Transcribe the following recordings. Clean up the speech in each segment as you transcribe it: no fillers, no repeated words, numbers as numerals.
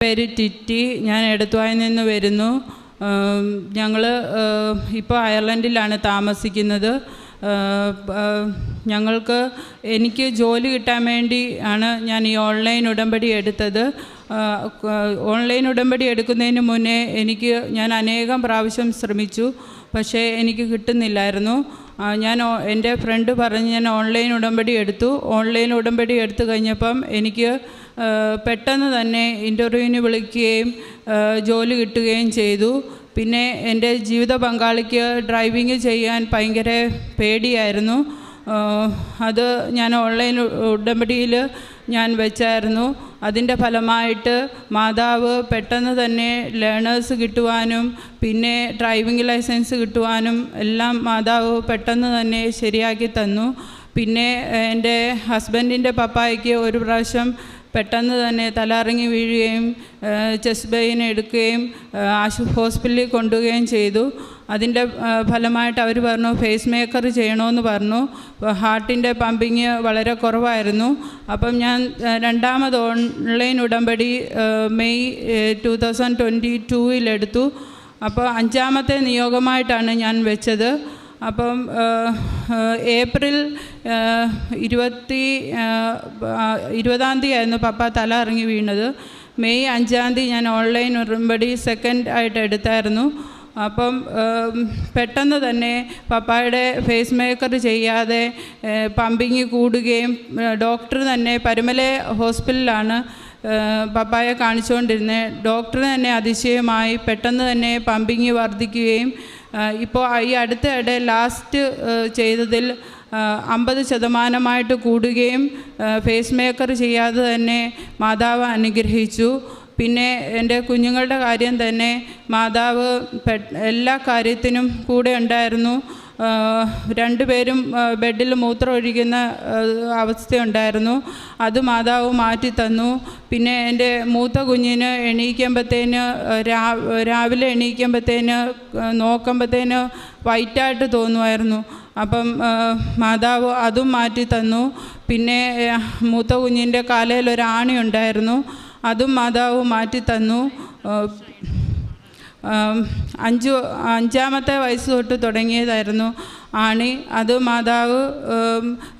പേര് ടിറ്റി. ഞാൻ എടത്വായിൽ നിന്ന് വരുന്നു. ഞങ്ങൾ ഇപ്പോൾ അയർലൻഡിലാണ് താമസിക്കുന്നത്. എനിക്ക് ജോലി കിട്ടാൻ വേണ്ടി ആണ് ഞാൻ ഈ ഓൺലൈൻ ഉടമ്പടി എടുത്തത്. ഓൺലൈൻ ഉടമ്പടി എടുക്കുന്നതിന് മുന്നേ ഞാൻ അനേകം പ്രാവശ്യം ശ്രമിച്ചു, പക്ഷേ എനിക്ക് കിട്ടുന്നില്ലായിരുന്നു. എൻ്റെ ഫ്രണ്ട് പറഞ്ഞ് ഞാൻ ഓൺലൈൻ ഉടമ്പടി എടുത്തു. ഓൺലൈൻ ഉടമ്പടി എടുത്തു കഴിഞ്ഞപ്പം എനിക്ക് പെട്ടെന്ന് തന്നെ ഇൻ്റർവ്യൂവിന് വിളിക്കുകയും ജോലി കിട്ടുകയും ചെയ്തു. പിന്നെ എൻ്റെ ജീവിത പങ്കാളിക്ക് ഡ്രൈവിങ് ചെയ്യാൻ ഭയങ്കര പേടിയായിരുന്നു. അത് ഞാൻ ഓൺലൈൻ ഉടമ്പടിയിൽ ഞാൻ വെച്ചായിരുന്നു. അതിൻ്റെ ഫലമായിട്ട് മാതാവ് പെട്ടെന്ന് തന്നെ ലേണേഴ്സ് കിട്ടുവാനും പിന്നെ ഡ്രൈവിംഗ് ലൈസൻസ് കിട്ടുവാനും എല്ലാം മാതാവ് പെട്ടെന്ന് തന്നെ ശരിയാക്കി തന്നു. പിന്നെ എൻ്റെ ഹസ്ബൻഡിൻ്റെ പപ്പായ്ക്ക് ഒരു പ്രാവശ്യം പെട്ടെന്ന് തന്നെ തലകറങ്ങി വീഴുകയും ചെസ്റ്റ് പെയിൻ എടുക്കുകയും ഹോസ്പിറ്റലിൽ കൊണ്ടുപോവുകയും ചെയ്തു. അതിൻ്റെ ഫലമായിട്ട് അവർ പറഞ്ഞു ഫേസ് മേക്കർ ചെയ്യണമെന്ന് പറഞ്ഞു. ഹാർട്ടിൻ്റെ പമ്പിങ് വളരെ കുറവായിരുന്നു. അപ്പം ഞാൻ രണ്ടാമത് ഓൺലൈൻ ഉടമ്പടി മെയ് 2022 എടുത്തു. അപ്പോൾ 5ാമത്തെ നിയോഗമായിട്ടാണ് ഞാൻ വെച്ചത്. അപ്പം ഏപ്രിൽ 20-ാം തീയതി ആയിരുന്നു പപ്പ തല ഇറങ്ങി വീണത്. മെയ് 5-ാം തീയതി ഞാൻ ഓൺലൈൻ ഉടമ്പടി സെക്കൻഡ് ആയിട്ട് എടുത്തായിരുന്നു. അപ്പം പെട്ടെന്ന് തന്നെ പപ്പായുടെ ഫേസ് മേക്കർ ചെയ്യാതെ പമ്പിങ് കൂടുകയും ഡോക്ടർ തന്നെ പരുമല ഹോസ്പിറ്റലിലാണ് പപ്പായെ കാണിച്ചുകൊണ്ടിരുന്നത്. ഡോക്ടർ തന്നെ അതിശയമായി പെട്ടെന്ന് തന്നെ പമ്പിങ് വർദ്ധിക്കുകയും ഇപ്പോൾ ഈ അടുത്തിടെ ലാസ്റ്റ് ചെയ്തതിൽ 50% കൂടുകയും ഫേസ് മേക്കർ ചെയ്യാതെ തന്നെ മാതാവ് അനുഗ്രഹിച്ചു. പിന്നെ എൻ്റെ കുഞ്ഞുങ്ങളുടെ കാര്യം തന്നെ മാതാവ് എല്ലാ കാര്യത്തിനും കൂടെ ഉണ്ടായിരുന്നു. 2 പേരും ബെഡിൽ മൂത്രം ഒഴിക്കുന്ന അവസ്ഥയുണ്ടായിരുന്നു. അത് മാതാവ് മാറ്റി തന്നു. പിന്നെ എൻ്റെ മൂത്ത കുഞ്ഞിന് എണീക്കുമ്പോഴത്തേന് രാവിലെ എണീക്കുമ്പോഴത്തേന് നോക്കുമ്പോഴത്തേന് വൈറ്റായിട്ട് തോന്നുമായിരുന്നു. അപ്പം മാതാവ് അതും മാറ്റി തന്നു. പിന്നെ മൂത്ത കുഞ്ഞിൻ്റെ കാലയിൽ ഒരു ആണി ഉണ്ടായിരുന്നു, അതും മാതാവ് മാറ്റി തന്നു. 5ാമത്തെ വയസ്സ് തൊട്ട് തുടങ്ങിയതായിരുന്നു ആണി. അത് മാതാവ്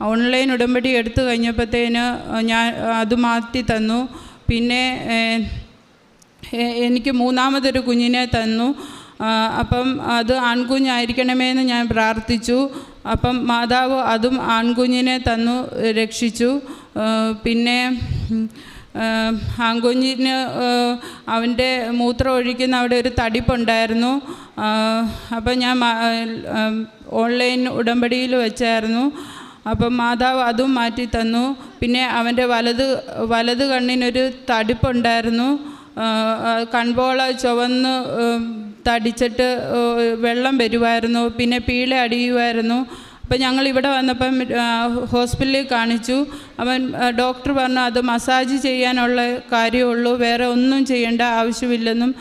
ഓൺലൈൻ ഉടമ്പടി എടുത്തു കഴിഞ്ഞപ്പോഴത്തേന് അത് മാറ്റി തന്നു. പിന്നെ എനിക്ക് 3ാമതൊരു കുഞ്ഞിനെ തന്നു. അപ്പം അത് ആൺകുഞ്ഞായിരിക്കണമെന്ന് ഞാൻ പ്രാർത്ഥിച്ചു. അപ്പം മാതാവ് അതും ആൺകുഞ്ഞിനെ തന്നു രക്ഷിച്ചു. പിന്നെ ആൺകുഞ്ഞിന് അവൻ്റെ മൂത്രം ഒഴിക്കുന്ന അവിടെ ഒരു തടിപ്പുണ്ടായിരുന്നു. അപ്പം ഞാൻ ഓൺലൈൻ ഉടമ്പടിയിൽ വെച്ചായിരുന്നു. അപ്പം മാതാവ് അതും മാറ്റി തന്നു. പിന്നെ അവൻ്റെ വലത് കണ്ണിനൊരു തടിപ്പുണ്ടായിരുന്നു. കൺപോള ചുവന്ന് തടിച്ചിട്ട് വെള്ളം വരുമായിരുന്നു. പിന്നെ പീള അടിയുമായിരുന്നു. അപ്പം ഞങ്ങളിവിടെ വന്നപ്പം ഹോസ്പിറ്റലിൽ കാണിച്ചു. ഡോക്ടർ പറഞ്ഞു അത് മസാജ് ചെയ്യാനുള്ള കാര്യമുള്ളൂ, വേറെ ഒന്നും ചെയ്യേണ്ട ആവശ്യമില്ലെന്നും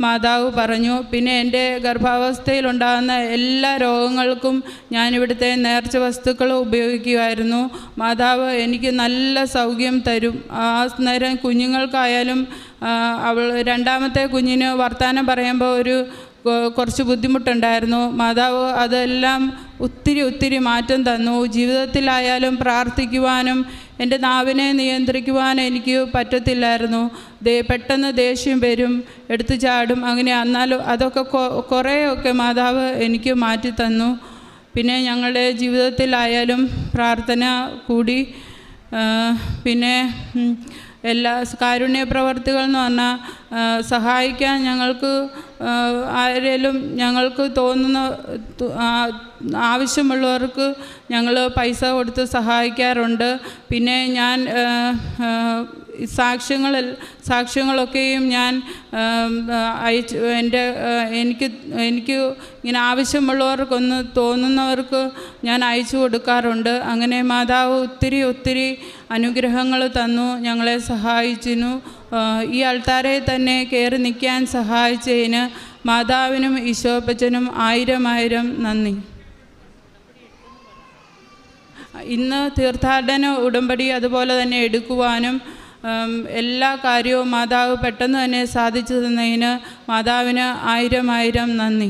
മാതാവ് പറഞ്ഞു. പിന്നെ എൻ്റെ ഗർഭാവസ്ഥയിലുണ്ടാകുന്ന എല്ലാ രോഗങ്ങൾക്കും ഞാനിവിടുത്തെ നേർച്ച വസ്തുക്കൾ ഉപയോഗിക്കുമായിരുന്നു. മാതാവ് എനിക്ക് നല്ല സൗഖ്യം തരും. ആ നേരം കുഞ്ഞുങ്ങൾക്കായാലും 2ാമത്തെ കുഞ്ഞിന് വർത്തമാനം പറയുമ്പോൾ കുറച്ച് ബുദ്ധിമുട്ടുണ്ടായിരുന്നു. മാതാവ് അതെല്ലാം ഒത്തിരി മാറ്റം തന്നു. ജീവിതത്തിലായാലും പ്രാർത്ഥിക്കുവാനും എൻ്റെ നാവിനെ നിയന്ത്രിക്കുവാനും എനിക്ക് പറ്റത്തില്ലായിരുന്നു. പെട്ടെന്ന് ദേഷ്യം വരും, എടുത്തു ചാടും, അങ്ങനെ. എന്നാലും അതൊക്കെ കുറേയൊക്കെ മാതാവ് എനിക്ക് മാറ്റി തന്നു. പിന്നെ ഞങ്ങളുടെ ജീവിതത്തിലായാലും പ്രാർത്ഥന കൂടി. പിന്നെ എല്ലാ കാരുണ്യ പ്രവർത്തികൾ എന്ന് പറഞ്ഞാൽ സഹായിക്കാൻ ഞങ്ങൾക്ക് തോന്നുന്ന ആവശ്യമുള്ളവർക്ക് ഞങ്ങൾ പൈസ കൊടുത്ത് സഹായിക്കാറുണ്ട്. പിന്നെ ഞാൻ സാക്ഷ്യങ്ങളൊക്കെയും ഞാൻ എനിക്ക് ഇങ്ങനെ ആവശ്യമുള്ളവർക്കൊന്ന് തോന്നുന്നവർക്ക് ഞാൻ അയച്ചു കൊടുക്കാറുണ്ട്. അങ്ങനെ മാതാവ് ഒത്തിരി അനുഗ്രഹങ്ങൾ തന്നു, ഞങ്ങളെ സഹായിച്ചിരുന്നു. ഈ ആൾത്താരെ തന്നെ കയറി നിൽക്കാൻ സഹായിച്ചതിന് മാതാവിനും ഈശോപ്പച്ചനും 1000 നന്ദി. ഇന്ന് തീർത്ഥാടന ഉടമ്പടി അതുപോലെ തന്നെ എടുക്കുവാനും എല്ലാ കാര്യവും മാതാവ് പെട്ടെന്ന് തന്നെ സാധിച്ചു തന്നതിന് മാതാവിന് 1000 നന്ദി.